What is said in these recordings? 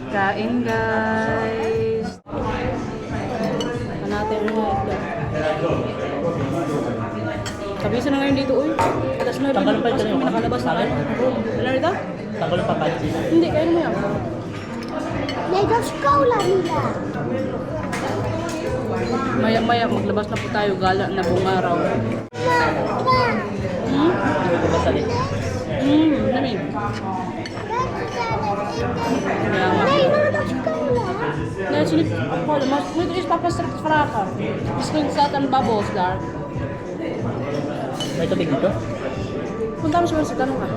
Kain guys. Natin mga ito. Kabisan na ngayon dito, uy. Alas na rin. Tapos kami nakalabas na kayo. Wala rito? Tanggal pa pa. Hindi, kaya mo yan. Lego Skola nila. Maya-maya maglabas na po tayo. Gala na buong araw. Basali. Lamig. Kaya nga. Dahil sinip ako, mo is papastrap sa faraka. Isking sa atan bubbles dar. May tubig dito? Punta mo siya sa tanong ka.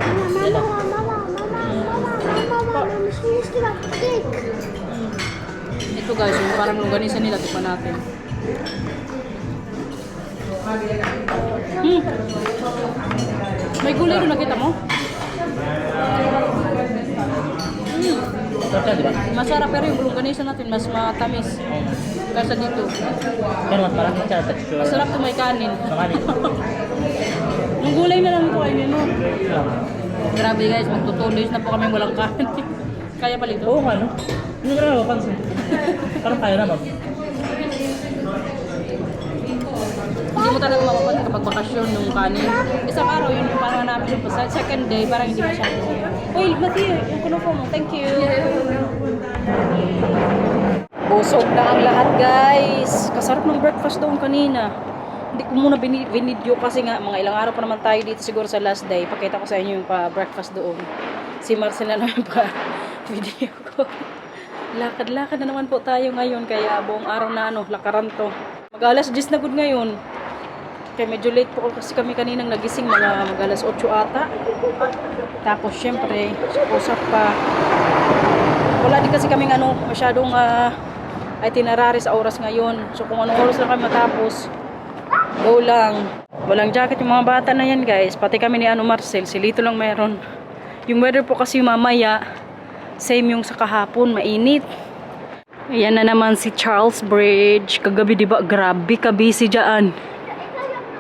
Ito guys, yung parang longganisa nila, tikman natin. May gulay doon, nakita mo? Sarap yan, di ba? Masarap pero yung longganisa natin mas matamis kaysa dito. Pero mas parang siya texture. Masarap to may kanin. Makanin. Yung gulay na lang ito kainin mo. Grabe guys, magtutuloy na po kami walang kanin. Kaya pala ito? Oo nga, no? Hindi ko na napapansin. Parang kaya naman. Hindi mo talaga mapapansin kapag bakasyon nung kanin. Isang araw yun yung parang hanapin yung pasal. Second day, parang hindi masyado. Uy, Mati, yung kuno po mo. Thank you. Busog na ang lahat guys. Kasarap ng breakfast doon kanina. Hindi ko muna binidyo kasi nga mga ilang araw pa naman tayo dito siguro sa last day. Pakita ko sa inyo yung pa-breakfast doon. Si Marcel na naman pa-video ko. Lakad-lakad na naman po tayo ngayon kaya buong araw na lakaran to. Mag-alas 10 na good ngayon. Kaya medyo late po kasi kami kaninang nagising mga mag-alas 8 ata. Tapos syempre, usap pa. Wala din kasi kaming masyadong itinerary sa oras ngayon. So kung anong oras lang kami matapos, go lang. Walang jacket yung mga bata na yan guys. Pati kami ni Marcel, si Lito lang meron. Yung weather po kasi mamaya, same yung sa kahapon, mainit. Ayan na naman si Charles Bridge. Kagabi diba, grabe ka busy dyan.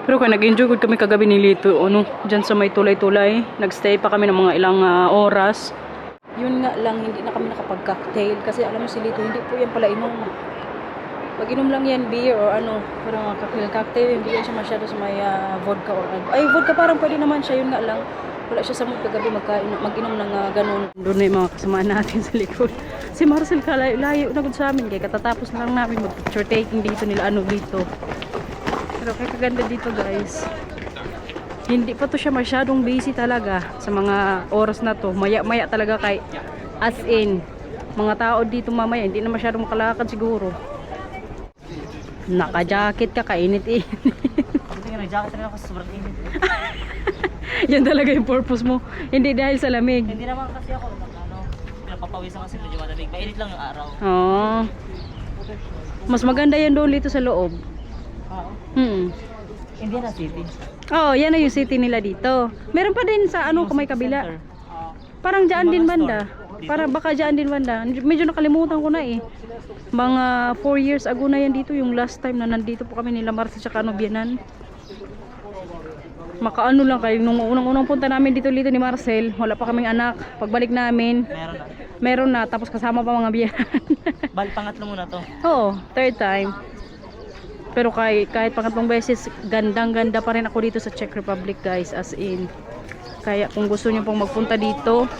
Pero kaya nag-enjoy good kami kagabi ni Lito. Dyan sa may tulay-tulay. Nagstay pa kami ng mga ilang oras. Yun nga lang, hindi na kami nakapag-cocktail. Kasi alam mo si Lito, hindi po yan pala inom. Pag inom lang yan, beer or parang cocktail, hindi yan siya masyado sa may vodka or ay, vodka parang pwede naman siya, yun nga lang. Wala siya sa mood kagabi mag-inom ng ganun. Doon na yung mga kasamaan natin sa likod. Si Marcel layo na sa amin. Kaya katatapos lang namin mag-picture taking dito nila dito. Pero kaya kaganda dito guys. Hindi pa to siya masyadong busy talaga sa mga oras na to. Maya-maya talaga as in. Mga tao dito mamaya hindi na masyadong makalakad siguro. Naka-jacket ka, kainit-init. Buti nga nag-jacket rin ako sa sobrang init. Yan talaga yung purpose mo. Hindi dahil sa lamig. Hindi naman kasi ako, pinapapawisan kasi medyo malamig. Mainit lang yung araw. Oo. Mas maganda yan doon dito sa loob. Oo. Indiana City. Oo, yan na yung city nila dito. Meron pa din sa may kabila. Parang dyan din banda. Para baka dyan din banda. Medyo nakalimutan ko na eh. Mga 4 years ago na yan dito. Yung last time na nandito po kami nila Marcel sa Bianan. Makaano lang kayo nung unang punta namin dito ni Marcel, wala pa kaming anak. Pagbalik namin, meron na tapos kasama pa mga biyanan. Bali pangatlo muna to. Oo, third time. Pero kahit pangatlong beses, gandang-ganda pa rin ako dito sa Czech Republic guys, as in. Kaya kung gusto niyo pong magpunta dito,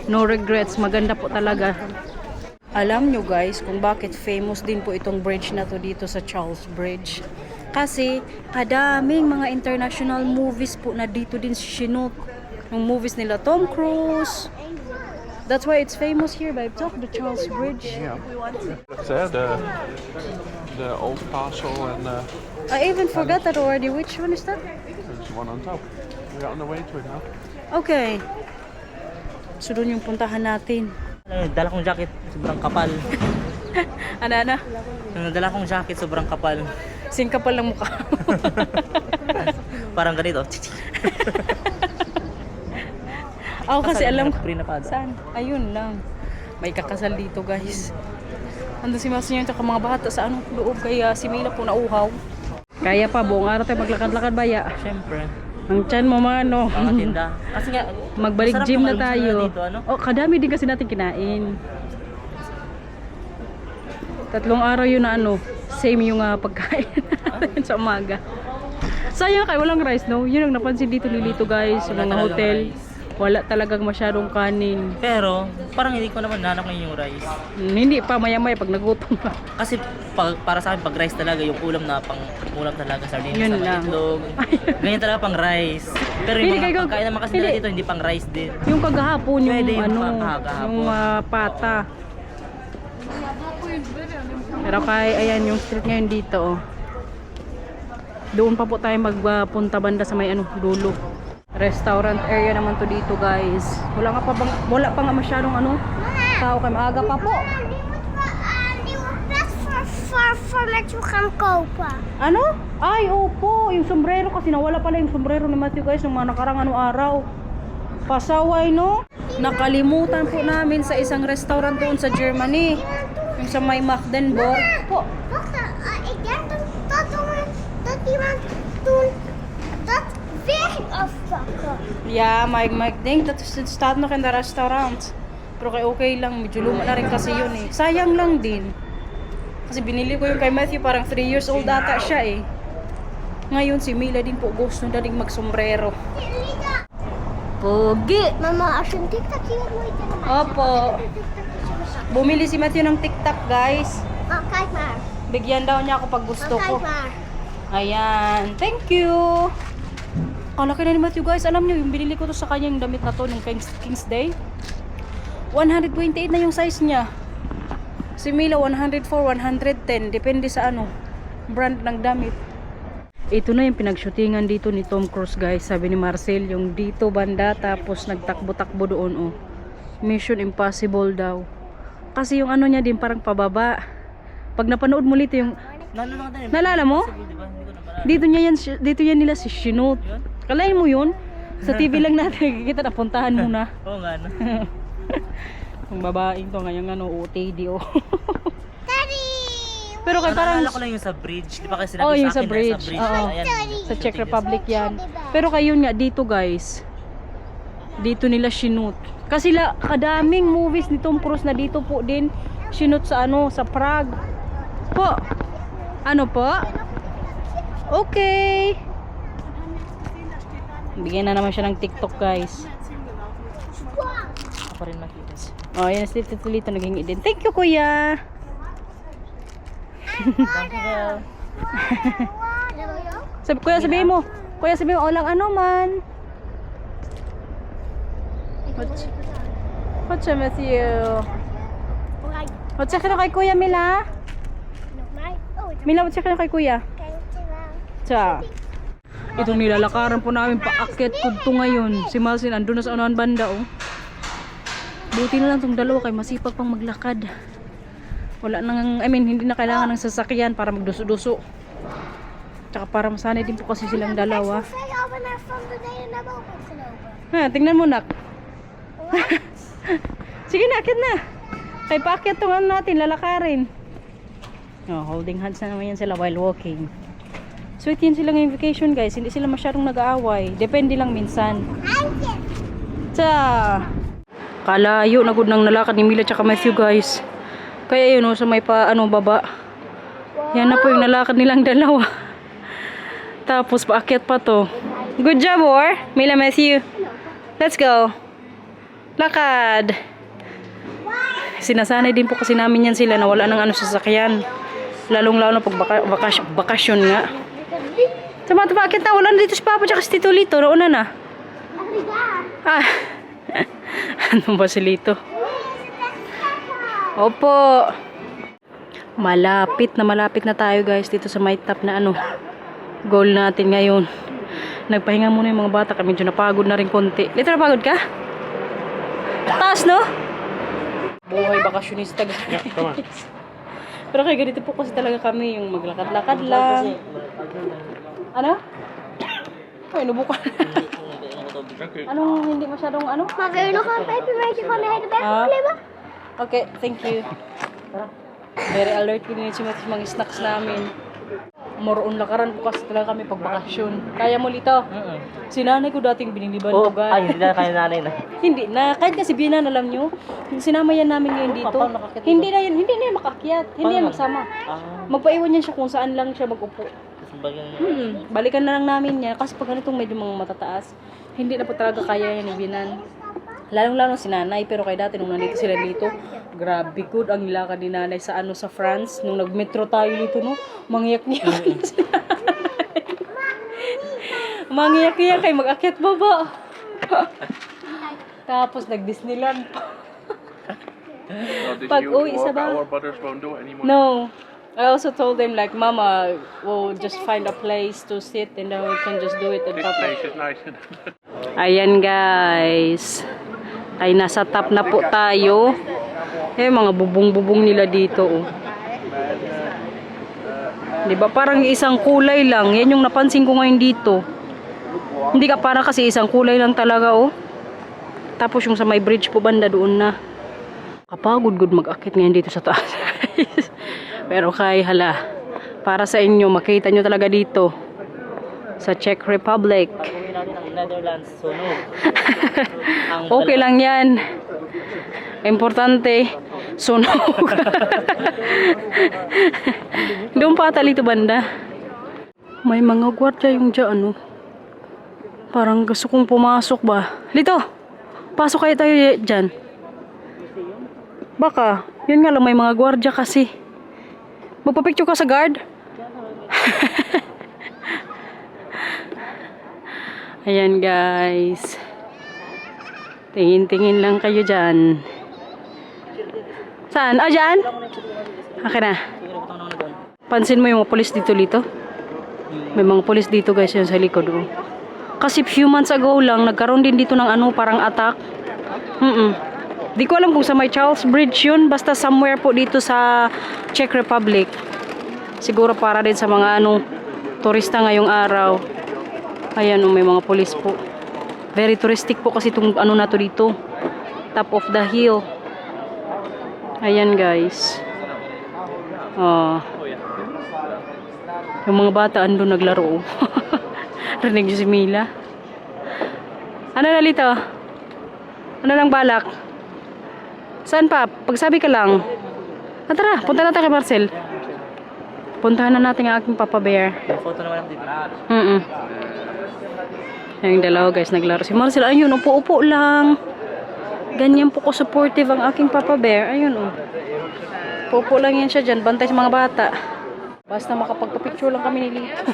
no regrets, maganda po talaga. Alam nyo guys kung bakit famous din po itong bridge na to dito sa Charles Bridge. Kasi kadaming mga international movies po na dito din sinut. Yung movies nila Tom Cruise. That's why it's famous here by the Charles Bridge. Yeah. There, the old castle and I even forgot that already. Which one is that? there's one on top. We're on the way to it now. Okay. So doon yung puntahan natin. Dala kong jacket, sobrang kapal. Ana? Dala kong jacket, sobrang kapal. Singkapal ng mukha. Parang ganito. Ako kasi alam ko. Pre-napado. Saan? Ayun lang. May kakasal dito guys. Ando si Mas niya at mga bata sa loob. Kaya si Mila po nauhaw. Kaya pa, buong araw tayo maglakad-lakad baya. Siyempre. Ang tiyan mo mano. Mga tinda. Kasi nga, Magbalik masarap gym yung na almusal tayo. dito, ano? Oh, kadami din kasi natin kinain. 3 araw yun na ano, same yung pagkain natin sa umaga. Sayang kay walang rice, no? Yun ang napansin dito ni Lito guys, sa mga hotel. Wala talagang masyadong kanin. Pero, parang hindi ko naman nahanap ngayon yung rice. Hindi pa, maya-maya pag nagutom ka. Kasi para sa akin, pag rice talaga, yung ulam na pang ulam talaga, sardines Yun na lang. itlog. Ganyan talaga pang rice. Pero yung Hindi, mga kayo- pagkain naman kasi hindi. nila dito, hindi pang rice din. Yung kagahapon, yung Pwede yung ano, kagahapon. yung pata. Pero kay, ayan, yung street ngayon dito, oh. Doon pa po tayo magpunta banda sa may ano, dulo. Restaurant area naman to dito, guys. Wala pa nga masyadong ano, tao kay maaga pa po. Die wordt best voor met je gaan kopen. Ano? Ay, opo, yung sombrero kasi nawala pala yung sombrero ni Matthew guys nung mga nakarang ano araw. Pasaway, no? Nakalimutan po namin sa isang restaurant doon sa Germany. Yung sa may Magdeburg po. Wacht, ik denk dat iemand toen dat weg afpakken. Yeah, Mike denk dat staat nog in de restaurant. Pero okay lang, medyo luma na rin kasi yun eh. Sayang lang din. Kasi binili ko yung kay Matthew, parang 3 years old ata siya eh. Ngayon si Mila din po gusto na din magsombrero. Pogi! Mama, als je een TikTok ziet, moet je tegen mij Opo. Bumili si Matthew ng TikTok guys. Oh, kijk maar. Bigyan daw niya ako pag gusto Oh, ko. kijk maar. Ayan. Thank you! Ang laki na ni Matthew guys. Alam niyo, yung binili ko to sa kanyang damit na to ng King's Day. 128 na yung size niya. Si Mila 104, 110. Depende sa ano, brand ng damit. Ito na yung pinagshootingan dito ni Tom Cruise guys. Sabi ni Marcel, yung dito banda tapos nagtakbo-takbo doon oh. Mission Impossible daw. Kasi yung ano niya din parang pababa. Pag napanood mo ulit yung nalala mo? Diba? Hindi ko napala. Dito yan nila si Shinot. Yun? Kalain mo yun? Sa TV lang natin nakikita na puntahan mo na. Oo nga, no? Yung babaeng to ngayong ano, OTD oh. Daddy! Pero kay parang Naalala ko lang yung sa bridge. Di ba kasi sinabi oh, yung sa sa akin bridge. na Oo. Ayan, Sa Czech Republic yan. Pero kayo nga dito guys. Dito nila shoot. Kasi kadaming movies ni Tom Cruise na dito po din shoot sa ano, sa Prague. Po. Ano po? Okay. Bigyan na naman siya ng TikTok guys. Ako rin makita. Oh, yan si Tito Lito naging din. Thank you kuya. Thank you, girl. Kuya sabihin mo. Kuya sabihin mo, walang ano man. What's up Matthew? What's up kay Kuya Mila? Nog mij? Oh, Mila, what's up kay Kuya? dankjewel. Tsa. Itong nilalakaran po namin paakyat kudto ngayon. Si Malsin andun na sa unahan banda oh. Buti na lang tong dalawa kay masipag pang maglakad. Wala nang, hindi na kailangan ng sasakyan para magduso-duso. Tsaka para masanay din po kasi silang dalawa. Ik ben al naar van beneden naar boven gelopen. Ha, tingnan mo nak. Sige na, akit na. Kay paakyat tong ano natin, lalakarin. Oh, holding hands na naman yan sila while walking. Sweet yan sila ngayong vacation guys. Hindi sila masyadong nag-aaway. Depende lang minsan. Eindje. Tsa! Kalayo na gud nang nalakad ni Mila tsaka Matthew guys. Kaya yun sa may baba. Yan na po yung nalakad nilang dalawa. Tapos paakyat pa to. Good job or Mila, Matthew. Let's go. Lakad. Sinasanay din po kasi namin yan sila na wala nang ano sa sasakyan. Lalong-lalo na pag bakasyon nga. Sama ito paakyat na. Wala na dito si Papa tsaka si Tito Lito. Nauna na. Ah. Ano ba si Lito? Opo. Malapit na tayo guys dito sa may top na ano goal natin ngayon. Nagpahinga muna yung mga bata kami, medyo napagod na rin konti. Lito, napagod ka? Taas no? Buhay bakasyonista guys. Yeah, come on. Pero kaya ganito po kasi talaga kami, yung maglakad-lakad lang. Ano? Ay, nubukan. Okay. Anong hindi masyadong ano? Maar wil je nog een pepermuntje van de hele berg klimmen? Okay, thank you. Very alert din si Matthew mga snacks namin. more on lakaran po kasi talaga kami pag bakasyon. Kaya mo Lito? Si nanay ko dating biniliban Oo, ko ay, hindi na kaya nanay na. Hindi na, kahit kasi binan alam nyo, sinama yan namin ngayon dito. Paano nakakit Hindi na yan makakyat, hindi yan Paano? magsama. Ah, Magpaiwan yan siya kung saan lang siya mag-upo. tapos bagay Balikan na lang namin yan kasi pag ganitong medyo mga matataas, hindi na po talaga kaya yan ibinan. Lalong-lalo si nanay, pero kay dati nung nandito sila dito, grabe good ang nilakad ni nanay sa sa France. Nung nag-metro tayo dito, no, mangyak-nyak si nanay. Mangyak-nyak kay mag-akyat baba. Tapos nag-Disneyland pa. Did Pag you uwi walk sa ba- our brothers won't do it anymore? No. I also told them like, Mama, we'll just find a place to sit and then we can just do it in This Papa. place is nice. Ayan guys. Ay nasa top na po tayo. Mga bubong-bubong nila dito oh. 'Di ba parang isang kulay lang. Yan yung napansin ko ngayon dito. Hindi ka para kasi isang kulay lang talaga oh. Tapos yung sa may bridge po banda doon na. Kapagod-gud mag-akit ngayon dito sa taas. Pero kay hala. Para sa inyo makita nyo talaga dito sa Czech Republic. Pag-uwi natin ang Netherlands, sunog. Okay lang yan. Importante, sunog. Doon pa talito banda. May mga gwardiya yung dyan, ano. Parang gusto kong pumasok ba. Lito, pasok kayo tayo dyan. Baka, yun nga lang may mga gwardiya kasi. Magpapicture ka sa guard? Ayan guys. Tingin-tingin lang kayo dyan. Saan? Ah, dyan? Akin na. Pansin mo yung mga polis dito, Lito? May mga polis dito guys yun sa likod. Oh. Kasi few months ago lang, nagkaroon din dito ng ano, parang attack. Di ko alam kung sa may Charles Bridge yun. Basta somewhere po dito sa Czech Republic. Siguro para din sa mga ano, turista ngayong araw. Ayan, may mga polis po. Very touristic po kasi itong ano na to dito. Top of the hill. Ayan guys. Yung mga bata andun naglaro. Rinig niyo si Mila. Ano na Lito? Ano lang balak? Saan pa? Pagsabi ka lang. Tara, punta natin kay Marcel. Puntahan na natin ang aking Papa Bear. May photo naman ako dito. Yung dalawa guys naglaro. Si Marcel, ayun, upo-upo lang. Ganyan po ko supportive ang aking Papa Bear. Ayun oh. Upo lang yan siya dyan. Bantay sa mga bata. Basta makapagpa-picture lang kami ni Lito.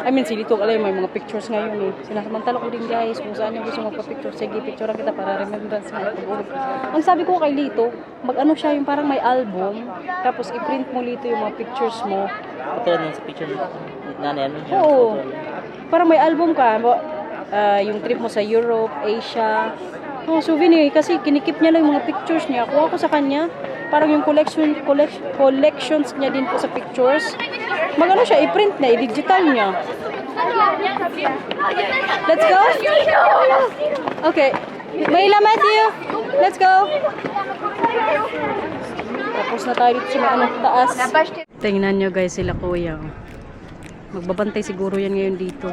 I mean, si Lito, alam, may mga pictures ngayon eh. Sinasamantala ko din guys, kung saan yung gusto magpa-picture. Sige, picture kita para remembrance na pag-ulit. Ang sabi ko kay Lito, mag-ano siya yung parang may album, tapos i-print mo Lito yung mga pictures mo. Katulad nun sa picture ni nanay, ano yun? Oo. Parang may album ka. Yung trip mo sa Europe, Asia. Souvenir. Kasi kinikip niya lang yung mga pictures niya. Kuha ko sa kanya. Parang yung collections niya din po sa pictures. Magano siya, i-print na, i-digital niya. Let's go? Okay. Mayla, Matthew. Let's go. Tapos na tayo dito sa may anong taas. Tingnan nyo guys sila kuya. Magbabantay siguro yan ngayon dito.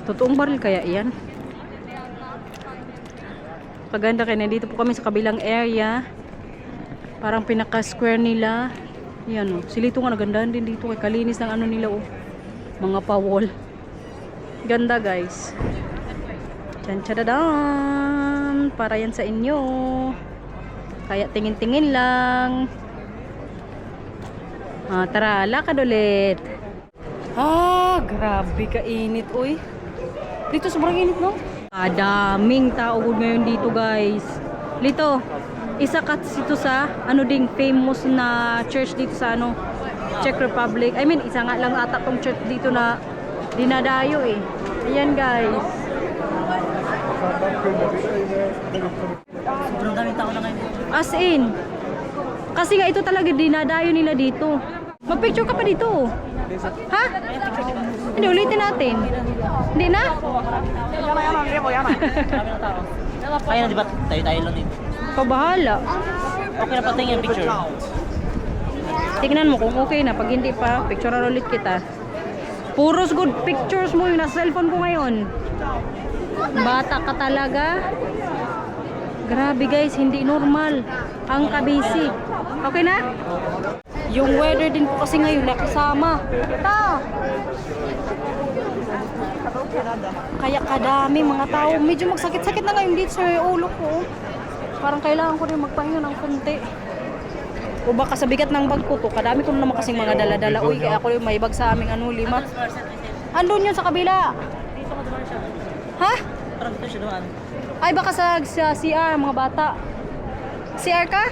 Totoong baril kaya yan? Paganda kaya nandito po kami sa kabilang area. Parang pinaka-square nila. Yan oh. Si Lito nga nagandahan din dito. Kay kalinis ng ano nila oh. Mga pa-wall. Ganda guys. Tsan-tsadadam. Para yan sa inyo. Kaya tingin-tingin lang. Tara, lakad ulit. Grabe kainit uy. Dito sobrang init no? Daming tao ngayon dito guys. Lito, isa ka dito sa ano ding famous na church dito sa ano Czech Republic. I mean, isa nga lang ata tong church dito na dinadayo eh. Ayan guys. Sobrang daming tao na ngayon. As in. Kasi nga ito talaga dinadayo nila dito. Mag-picture ka pa dito. Ha? Hindi, ulitin natin. Hindi na? Kaya na diba? Tayo-tayo lang dito. Pabahala. Okay na patingin yung picture. Tignan mo kung okay na. Pag hindi pa, picturean ulit kita. Puros good pictures mo yung nasa cellphone ko ngayon. Bata ka talaga. Grabe guys, hindi normal. Ang kabisi. Okay na? Yung weather din po kasi ngayon nakasama. Ta! Kaya kadami mga tao. Medyo magsakit-sakit na ngayon dito sa ulo ko. Parang kailangan ko rin magpahinga ng konti. O baka sa bigat ng bag ko to, kadami ko naman kasing mga dala-dala. Uy, kaya ako yung may bag sa aming 5. Andun yun sa kabila. Dito ka doon siya. Ha? Parang dito siya doon. Ay, baka sa CR, mga bata. CR ka?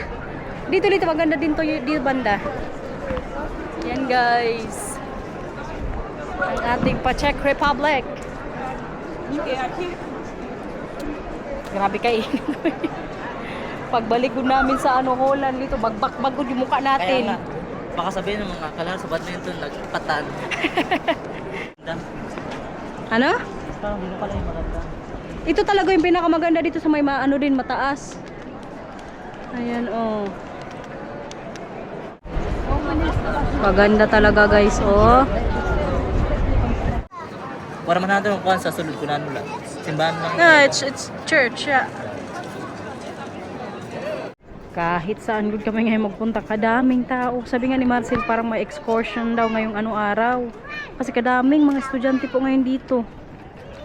Dito, maganda din to dito banda. Yan guys. Ang ating pa-Czech Republic. Grabe kayo. Pagbalik ko namin sa Holland dito, bagbak-bagod yung mukha Kaya natin. nga, baka sabihin ng mga kalaro sa badminton, nagpatan. Ano? Parang dito pala yung maganda. Ito talaga yung pinakamaganda dito sa may din, mataas. Ayan, oh. Paganda talaga guys, oh. Para man natin ang kuhan sa sulod ko na lang. Simbahan lang. Yeah, it's church, yeah. Kahit saan good kami ngayon magpunta, kadaming tao. Sabi nga ni Marcel, parang may excursion daw ngayong araw. Kasi kadaming mga estudyante po ngayon dito.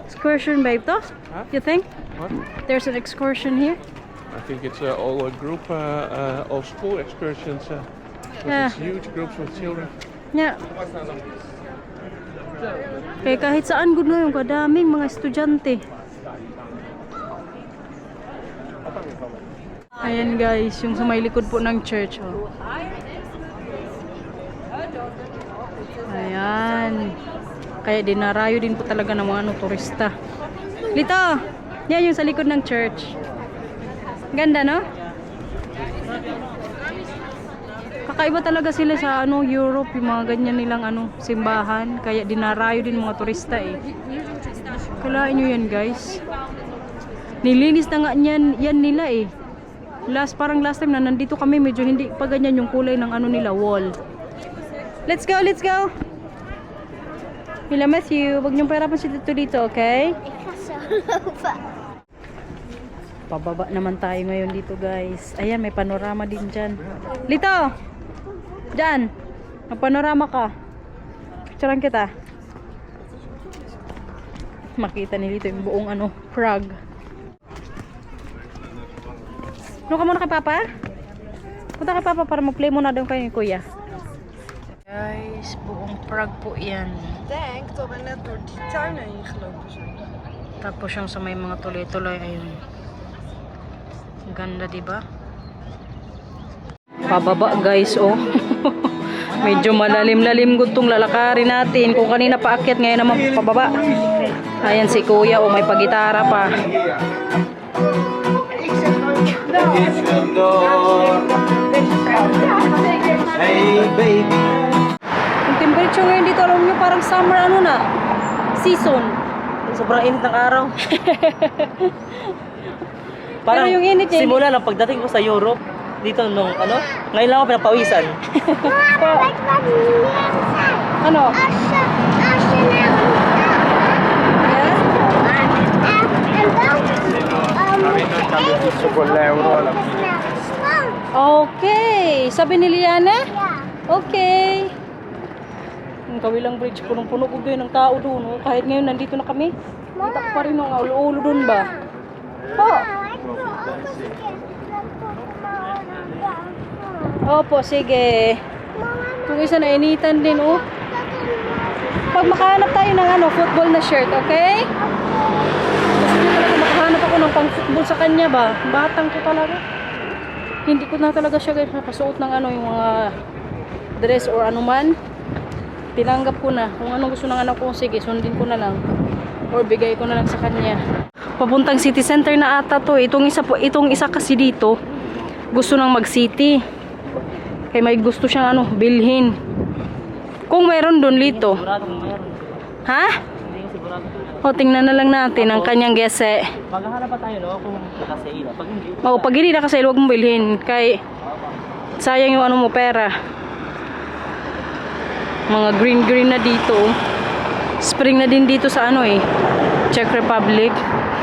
Excursion ba ito? Huh? You think? What? There's an excursion here? I think it's all a group of school excursions. Yeah. It's huge groups with children. Yeah. Kaya kahit saan good ngayon, kadaming mga estudyante. Ayan guys, yung sa may likod po ng church. Oh. Ayan. Kaya dinarayo din po talaga ng mga turista. Lito! Yan yung sa likod ng church. Ganda, no? Kakaiba talaga sila sa Europe, yung mga ganyan nilang simbahan. Kaya dinarayo din mga turista eh. Kalain nyo yan guys. Nilinis na nga yan nila eh. Parang last time na nandito kami, medyo hindi pa ganyan yung kulay ng nila, wall. Let's go, let's go! Mila Matthew, huwag niyong pahirapan si Tito dito, okay? Pababa naman tayo ngayon dito guys. Ayan, may panorama din dyan. Lito! Dyan! Ang panorama ka. Picturean kita. Makita ni Lito yung buong Prague. Ano ka muna kay Papa? Punta kay Papa para mag-play muna doon kayo ni Kuya. Guys, buong Prague po yan. Denk dat we net door die tuinen heen gelopen zijn. Tapos yung sa may mga tuloy-tuloy, ayun. Ang ganda, diba? Pababa guys, oh. Medyo malalim-lalim gutong lalakarin natin. Kung kanina paakyat, ngayon naman pababa. Ayan si Kuya, oh, may pagitara pa. Hey baby. Yung temperature ngayon dito, alam nyo, parang summer season. Sobrang init ng araw. Parang Pero yung init niya, simula ng pagdating ko sa Europe, dito ngayon lang ako pinapawisan. ano? Okay. Sabi ni Liana? Okay. Ang kawilang bridge, punong-puno ko din ng tao doon. Oh. Kahit ngayon nandito na kami, kita ko pa rin ang ulo-ulo doon ba? Oh. Opo, sige. Kung isa na initan din, oh. Pag makahanap tayo ng football na shirt, okay? Gusto ko talaga makahanap ako ng pang-football sa kanya ba? Batang ko talaga. Hindi ko na talaga siya guys nakasuot ng yung mga dress or anuman. Tinanggap ko na. Kung anong gusto ng anak ko, sige, sundin ko na lang. Or bigay ko na lang sa kanya. Papuntang city center na ata to. Itong isa kasi dito, gusto nang mag-city. Kaya may gusto siyang bilhin. Kung mayroon doon Lito. Ha? O, tingnan na lang natin ang kanyang gese. Maghahanap pa tayo, no? Kung nakasaila. Pag hindi, O, pag hindi nakasail, huwag mong bilhin. Kay sayang yung mo, pera. Mga green na dito. Spring na din dito sa ano eh, Czech Republic.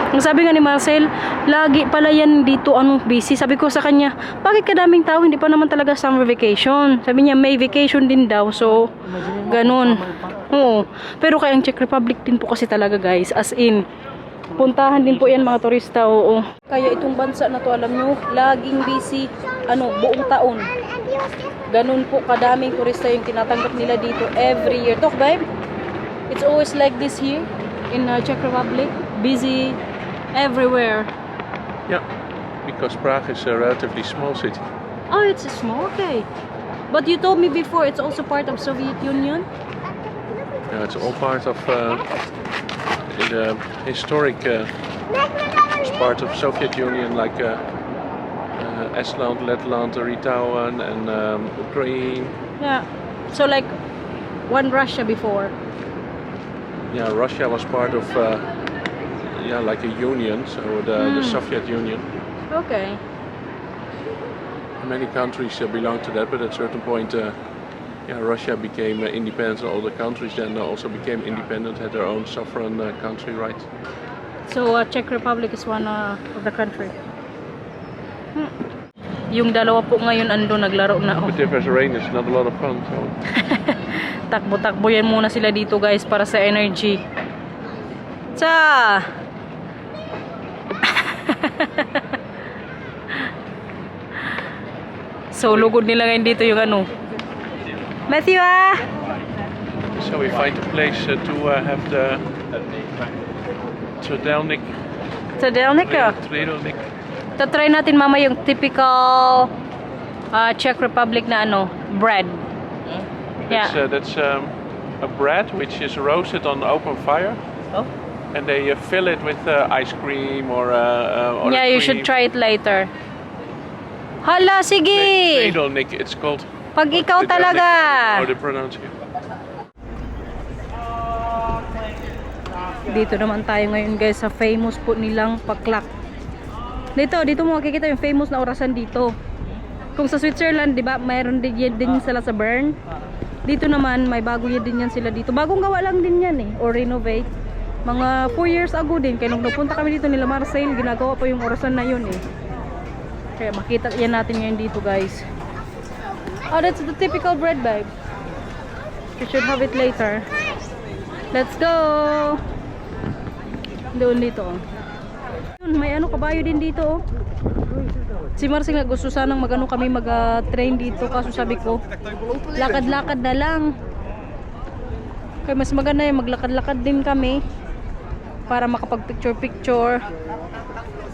Ang sabi nga ni Marcel, lagi pala yan dito busy. Sabi ko sa kanya, bakit kadaming tao? Hindi pa naman talaga summer vacation. Sabi niya, may vacation din daw. So, ganun. Oo. Pero kaya ang Czech Republic din po kasi talaga guys. As in, puntahan din po yan mga turista. Oo. Kaya itong bansa na to, alam nyo, laging busy buong taon. Ganun po kadaming turista yung tinatanggap nila dito every year. Talk babe? It's always like this here in Czech Republic. Busy everywhere. Yeah, because Prague is a relatively small city. Oh, it's small, okay. But you told me before it's also part of Soviet Union. Yeah, it's all part of the historic. It's part of Soviet Union, like Estland, Letland, Litauen, and Ukraine. Yeah. So like one Russia before. Yeah, Russia was part of like a union, so the Soviet Union. Okay. Many countries belong to that, but at a certain point, Russia became independent. All the countries then also became independent, had their own sovereign country rights. So Czech Republic is one of the country. Yung dalawa po ngayon ando naglaro na. But if there's rain, it's not a lot of fun. So. Takbo-takbo yan muna sila dito guys para sa energy. Cha! So lugod nila ngayon dito yung Matthew ah! So we find a place to have the Tredelnik. Tredelnik ah. Tredelnik. Try natin mama yung typical Czech Republic na bread. That's a bread which is roasted on open fire. Oh? And they fill it with ice cream or Yeah, you should try it later. Hala, sige! Tredelnik, it's called. Pag ikaw talaga! How to pronounce it? Dito naman tayo ngayon guys sa famous po nilang paklak. Dito mo makikita yung famous na orasan dito. Kung sa Switzerland, di ba, mayroon din sila sa Bern. Dito naman, may bago din yan sila dito. Bagong gawa lang din yan or renovate. Mga 4 years ago din. Kaya nung napunta kami dito nila Marcel, ginagawa pa yung orasan na yun Kaya makita yan natin ngayon dito guys. Oh, that's the typical bread bag. You should have it later. Let's go! Doon dito May kabayo din dito Si Marcel nga gusto sanang kami mag-train dito. Kaso sabi ko, lakad-lakad na lang. Kaya mas maganda yung maglakad-lakad din kami para makapag-picture-picture.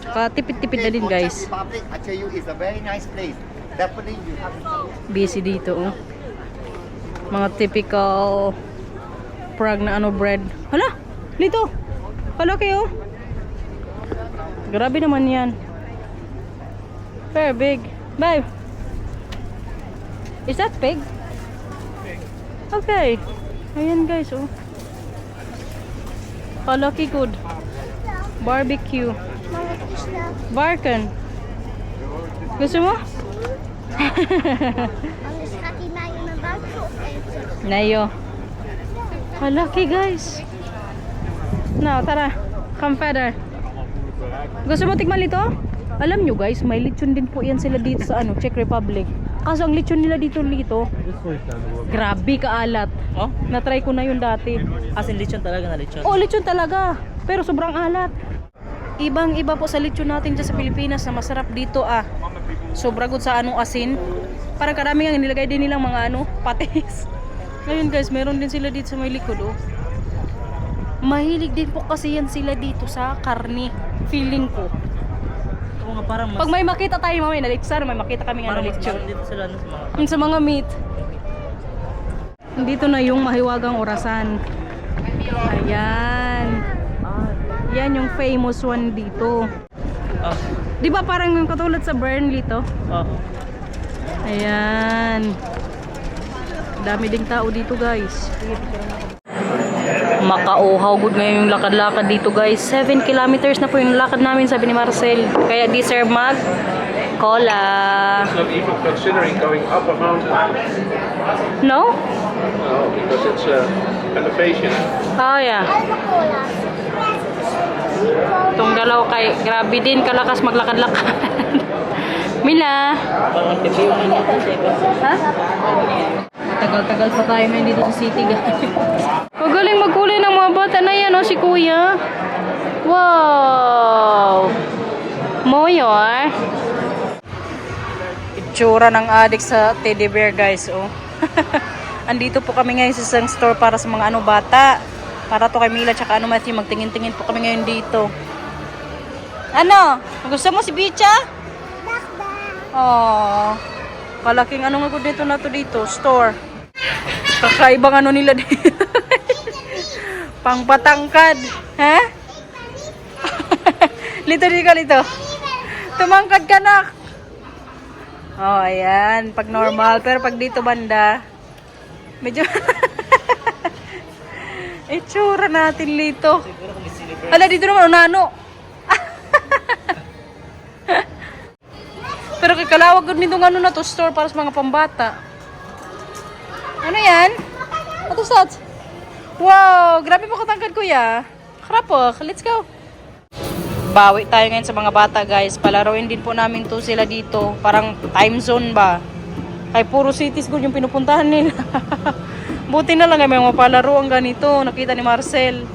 Saka tipid-tipid na din guys. I tell you, it's a very nice place. Definitely you have to. Busy dito Mga typical Prague na bread. Hala! Dito! Hala kayo! Grabe naman yan. Very big. Babe! Is that pig? Okay. Ayan guys Kalaki good. Barbecue. Barken. Gusto mo? Anders gaat hij mij in mijn buik opeten. Nayo. Malaki guys. Now, tara. Come further. Gusto mo tikman ito? Alam nyo guys, may lechon din po yan sila dito sa Czech Republic. Kaso ang lechon nila dito, grabe kaalat. Oh? Na-try ko na yun dati. As in lechon talaga na lechon. Oh, lechon talaga. Pero sobrang alat. Ibang-iba po sa lechon natin dyan sa Pilipinas na masarap dito Sobra good sa asin. Parang karami ang nilagay din nilang mga patis. Ngayon guys, meron din sila dito sa may likod Mahilig din po kasi yan sila dito sa karne. Feeling ko. Oo nga, parang mas... Pag may makita tayo mamaya na lechon, may makita kami parang lechon. dito sila sa mga... Sa mga meat. Dito na yung mahiwagang orasan. Ayan. Yan yung famous one dito. Di ba parang yung katulad sa Burnley to? Ayan. Dami ding tao dito guys. Makauhaw good ngayon yung lakad-lakad dito guys. 7 kilometers na po yung lakad namin, sabi ni Marcel. Kaya deserve cola. It's not even considering going up a mountain. No? No, because it's elevation. Oh, yeah. Albacolas. Itong dalaw kay, grabe din, kalakas maglakad-lakad. Mila! Parang nagpipiyo na natin, siyempre. Ha? Matagal-tagal pa tayo ngayon dito sa city, guys. Magaling magkulay ng mga bata na yan, oh, si Kuya. Wow! Moyor. Itsura ng adik sa teddy bear, guys, oh. Andito po kami ngayon sa isang store para sa mga bata. Para to kay Mila tsaka Matthew, magtingin-tingin po kami ngayon dito. Ano? Gusto mo si Bicha? Oh. Kalaking nga ko dito na to dito, store. Kakaibang nila dito. Pangpatangkad. Ha? Lito di ka lito. Tumangkad ka na. Oh, ayan. Pag normal. Pero pag dito banda, medyo... Itsura natin dito. Hala, dito naman, unano. Pero kakalawag nito na to, store para sa mga pambata. Ano yan? What is that? Wow, grabe mo katangkad, Kuya. Krapok, let's go. Bawi tayo ngayon sa mga bata, guys. Palaruin din po namin to sila dito. Parang time zone ba? Kay puro cities good yung pinupuntahan nila. Buti na lang may mga palaro ang ganito. Nakita ni Marcel.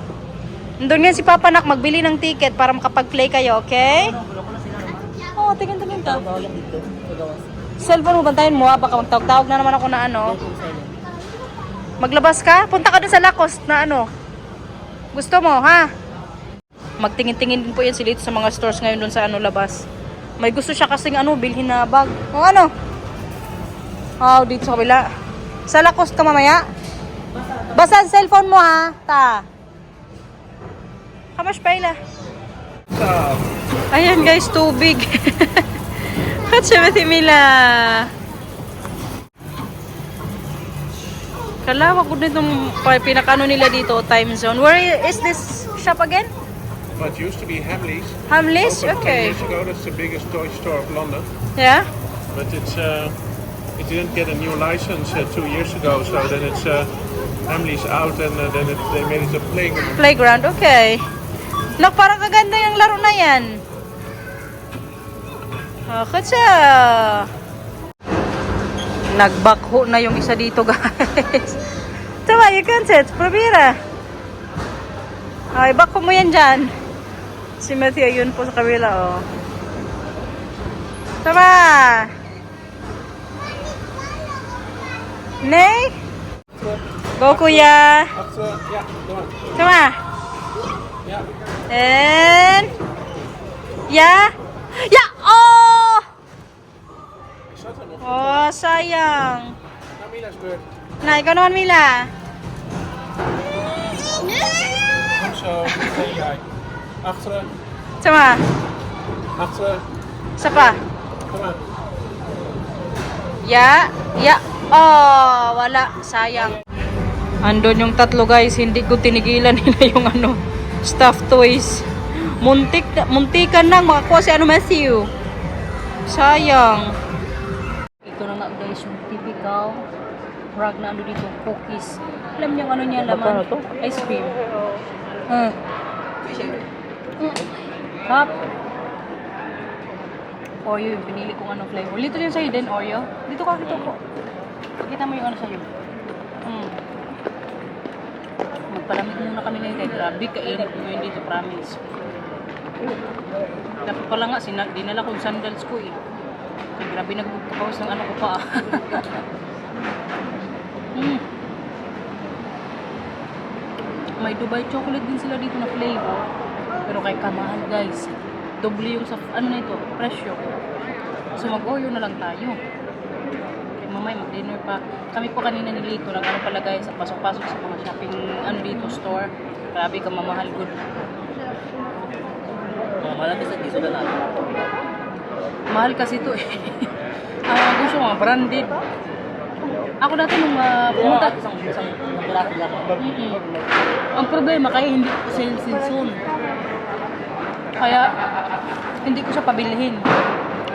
Nandun nga si Papa Nak, magbili ng ticket para makapag-play kayo, okay? Oo, tingin-tingin to. Cellphone mo, bantayin mo ha. Baka magtawag-tawag na naman ako na ano. Maglabas ka? Punta ka dun sa Lacoste na ano. Gusto mo, ha? Magtingin-tingin din po yan sila dito sa mga stores ngayon dun sa labas. May gusto siya kasing bilhin na bag. O ano? Oh, dito sa kabila. Sa Lacoste ka mamaya? Basta ang cellphone mo ha. Ta. Kamash paila. Ayan guys, tubig. Katsyamati Mila. Kalawak ko nitong pinakano nila dito, time zone. Where is this shop again? Well, it used to be Hamleys. Hamleys? Okay. Years ago, that's the biggest toy store of London. Yeah? But it didn't get a new license 2 years ago, so then it's Hamleys out, and then they made it a playground. Playground, okay. Nak, parang kaganda yung laro na yan. Okay siya. Nagbakho na yung isa dito, guys. Tama, you can sit. Probira. Ay, bakho mo yan dyan. Si Matthew, yun po sa kabila, oh. Tama. Nay? Go, Kuya. Tama. And... Yeah? Yeah! Oh! Oh, sayang. Na, ikaw naman, Mila. Zo, achteren, Tama. achteren, Isa pa. kom maar. Ya. Ya. Oh, wala. Sayang. Andun yung tatlo, guys. Hindi ko tinigilan nila yung stuffed toys. Muntikan nang makakuha si Matthew. Sayang. Ito na nga, guys, yung typical rag na dito, cookies. Alam niyo ano niya laman? Ice cream. Cup. Oreo yung pinili kong flavor. Dito din sa'yo din, Oreo. Dito ka, dito ko. Pakita mo yung sa'yo. Magpalamig muna kami ngayon kay grabe, kainit ko ngayon dito, promise. Dapat pala nga, dinala kong sandals ko eh. Kaya grabe nagpapawas ng ko pa. May Dubai chocolate din sila dito na flavor. Pero kay kamahal, guys. Doble yung sa na ito, presyo. So mag-Oreo na lang tayo. Kaya mamay mag-dinner pa. Kami po kanina nilito, pala guys, pasok-pasok sa mga shopping dito, store. Grabe ka mamahal good. Mahal kasi dito na natin. Mahal kasi ito eh. Gusto mga branded. Ako dati nung pumunta. Isang nagulakad lang. Ang problema kaya hindi ko sale season. Kaya hindi ko siya pabilhin.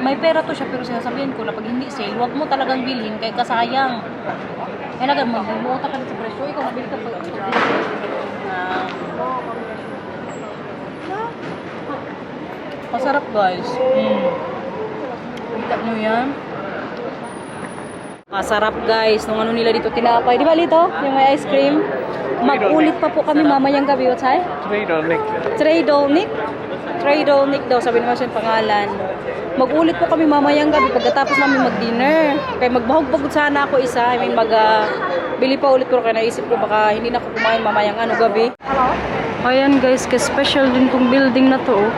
May pera to siya pero sinasabihin ko na pag hindi sale, wag mo talagang bilhin kay kasayang. Kaya nagan, magbubuta ka dito sa presyo. Ikaw, nabili ka pa. Masarap guys. Kita nyo yan. Masarap guys. Nung ano nila dito, tinapay. Di ba Lito? Yung may ice cream. Mag-ulit pa po kami mamayang gabi. What's that? Tradolnik. Tradolnik daw. Sabi naman siya yung pangalan. Mag-ulit po kami mamayang gabi pagkatapos namin mag-dinner. Kaya magbahog-bagod sana ako isa. I mean, bili pa ulit ko. Kaya naisip ko baka hindi na ako kumain mamayang gabi. Ayan guys, ka-special din tong building na to. Oh.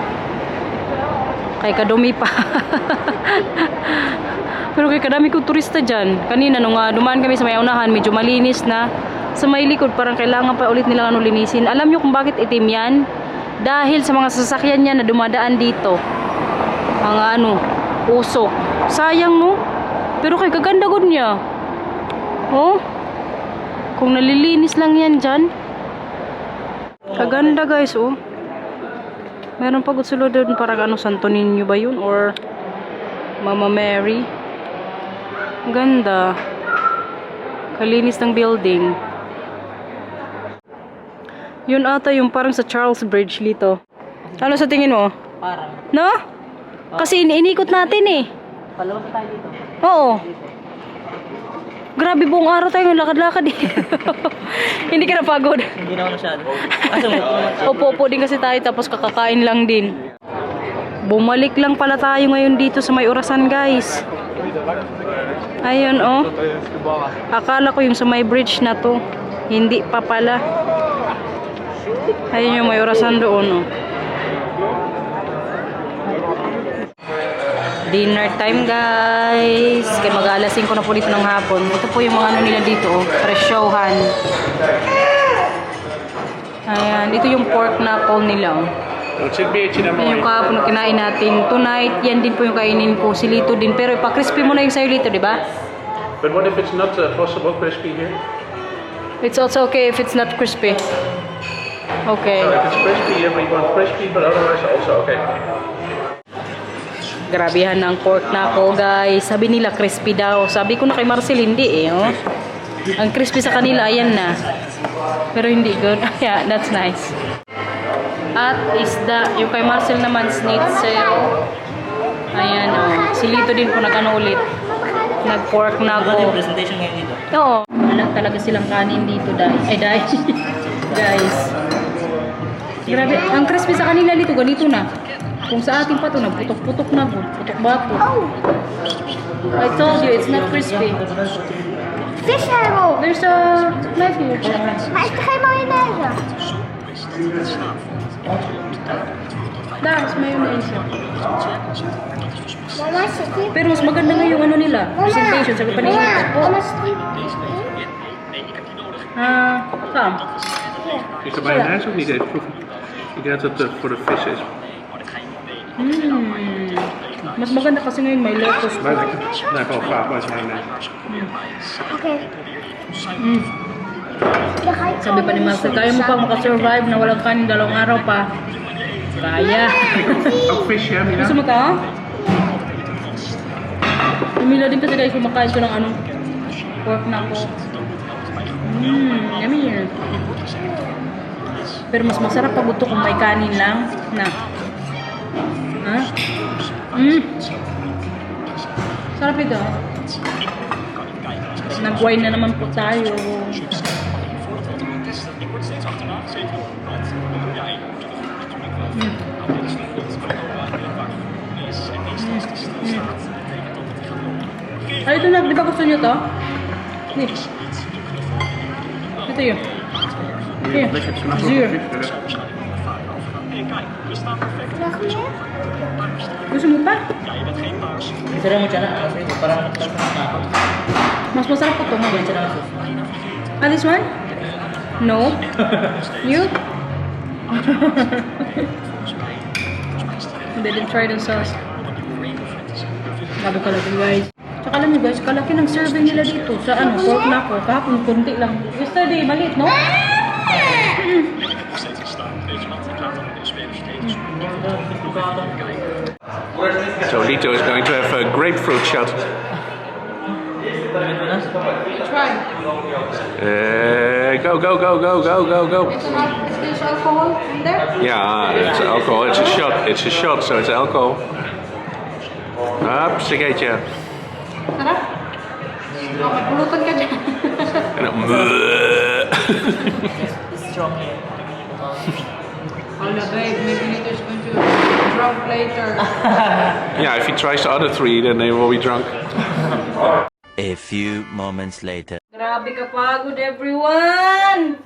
Kay kadumi pa. Pero kay kadami kong turista dyan. Kanina nung dumaan kami sa may unahan, medyo malinis na. Sa may likod, parang kailangan pa ulit nilang linisin. Alam nyo kung bakit itim yan? Dahil sa mga sasakyan niya na dumadaan dito. Mga usok. Sayang no? Pero kay kaganda gud niya. Oh? Kung nalilinis lang yan dyan. Kaganda guys, oh. Meron pa sulod doon parang Santo Niño ba yun? Or Mama Mary? Ganda. Kalinis ng building. Yun ata yung parang sa Charles Bridge dito. Ano sa tingin mo? Parang. No? Kasi inikot natin eh. Palawa pa tayo dito. Oo. Grabe buong araw tayo lakad-lakad eh. Hindi ka napagod. Hindi naman masyado. Kasi mo. Opo din kasi tayo tapos kakakain lang din. Bumalik lang pala tayo ngayon dito sa may orasan guys. Ayun oh. Akala ko yung sa may bridge na to. Hindi pa pala. Ayun yung may orasan doon oh. Dinner time guys. Kaya mag-alasing ko na po dito ng hapon. Ito po yung mga nila dito oh. Presyohan. Ayan. Ito yung pork knuckle nila oh. Yan yung kahapon na kinain natin. Tonight, yan din po yung kainin ko. Si Lito din. Pero ipa-crispy mo na yung sa'yo Lito, di ba? But what if it's not possible crispy here? It's also okay if it's not crispy. Okay. So if it's crispy here, we want crispy, but otherwise also okay. Grabehan ng pork knuckle guys. Sabi nila crispy daw. Sabi ko na kay Marcel hindi eh. Oh. Ang crispy sa kanila, ayan na. Pero hindi good. Yeah, that's nice. At isda. Yung kay Marcel naman, schnitzel. Ayan oh. Si Lito din po nag-ano ulit. Nag-pork knuckle. Presentation ngayon dito. Oo. Walang talaga silang kanin dito guys. Guys. Grabe. Ang crispy sa kanila dito, ganito na. Kung sa atin pa to, nagputok-putok na po. Putok-bato. I told you, it's not crispy. Fish roll. There's a knife here. Maar is er geen mayonaise? Daar is mayonnaise. Mama, zit hier. Pero mas maganda nga yung ano nila. Presentation, sabi pa nila. Mama, zit hier. Saan? Is de mayonaise ook niet even proeven? Ik denk dat het voor de vis is. Mas maganda kasi ngayon may lettuce. Maar lekker. Nee, ik wil graag bij zijn mayonaise. Oké. Dan ga ik Sabi pa ni Marcel, kaya mo pa makasurvive na walang kanin 2 araw pa. Kaya. Ook vis, hè, Mina? Gusto mo ka? Umila din kasi guys, kumakain ko ng pork knuckle. Yummy. Pero mas masarap pag ito kung may kanin lang. Na. Ha? Sarap ito. Nag-wine na naman po tayo. Ay, ito na. Di ba gusto nyo to? Ito yun. Here. Zuur. Gusto mo pa? Isa lang mo siya na. Parang nakakot. Mas masarap po ito. Isa lang ako. This one? No. You? Didn't try the sauce. Grabe kalaki guys. Tsaka alam niyo guys, kalaki ng serving nila dito sa pork knuckle. Kahapon, konti lang. Yesterday, maliit, no? So Lito is going to have a grapefruit shot. Try. Go, go, go, go, go, go, go. Is this alcohol in there? Yeah, it's alcohol. It's a shot. It's a shot, so it's alcohol. Hup, sigaretje. Sarap? Oh, may pulutan ka dyan. En dan... It's strong here. Hala, babe, maybe later is going to drunk later. Yeah, if he tries the other three, then they will be drunk. A few moments later. Grabe kapagod, everyone!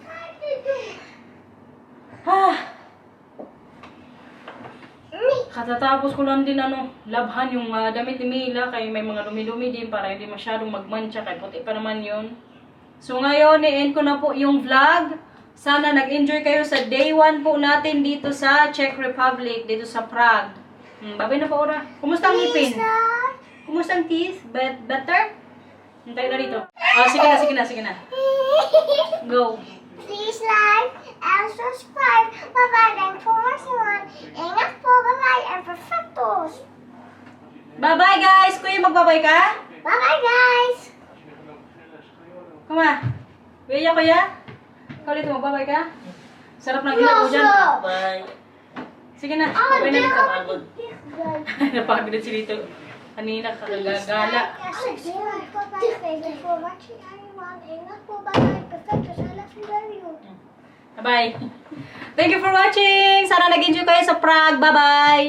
Katatapos ko lang din labhan yung damit ni Mila kay may mga dumi-dumi din para hindi masyadong magmantsa kay puti pa naman yun. So ngayon, i-end ko na po yung vlog. Sana nag-enjoy kayo sa day 1 po natin dito sa Czech Republic, dito sa Prague. Babay na po, Ora. Kumusta ang ngipin? Kumusta ang teeth? Better? Hintay na dito. Oh, sige na. Go. Please like and subscribe. Bye-bye. Thanks for watching. Ingat po. Bye-bye. And perfectos. Bye-bye, guys! Kuya, magbabay ka? Bye-bye, guys. Kuma. Kuya. Ikaw dito, magbabay ka? Sarap ng ilaw ko dyan. Bye. Sige na, Oh, babay na dito. Kapagod. Napagod din si dito. Kanina, kakagagala. Thank you for watching, everyone. Ingat po. Bye-bye. Perfectos. I love you very much. Bye-bye. Thank you for watching! Sana nag-enjoy kayo sa Prague. Bye-bye!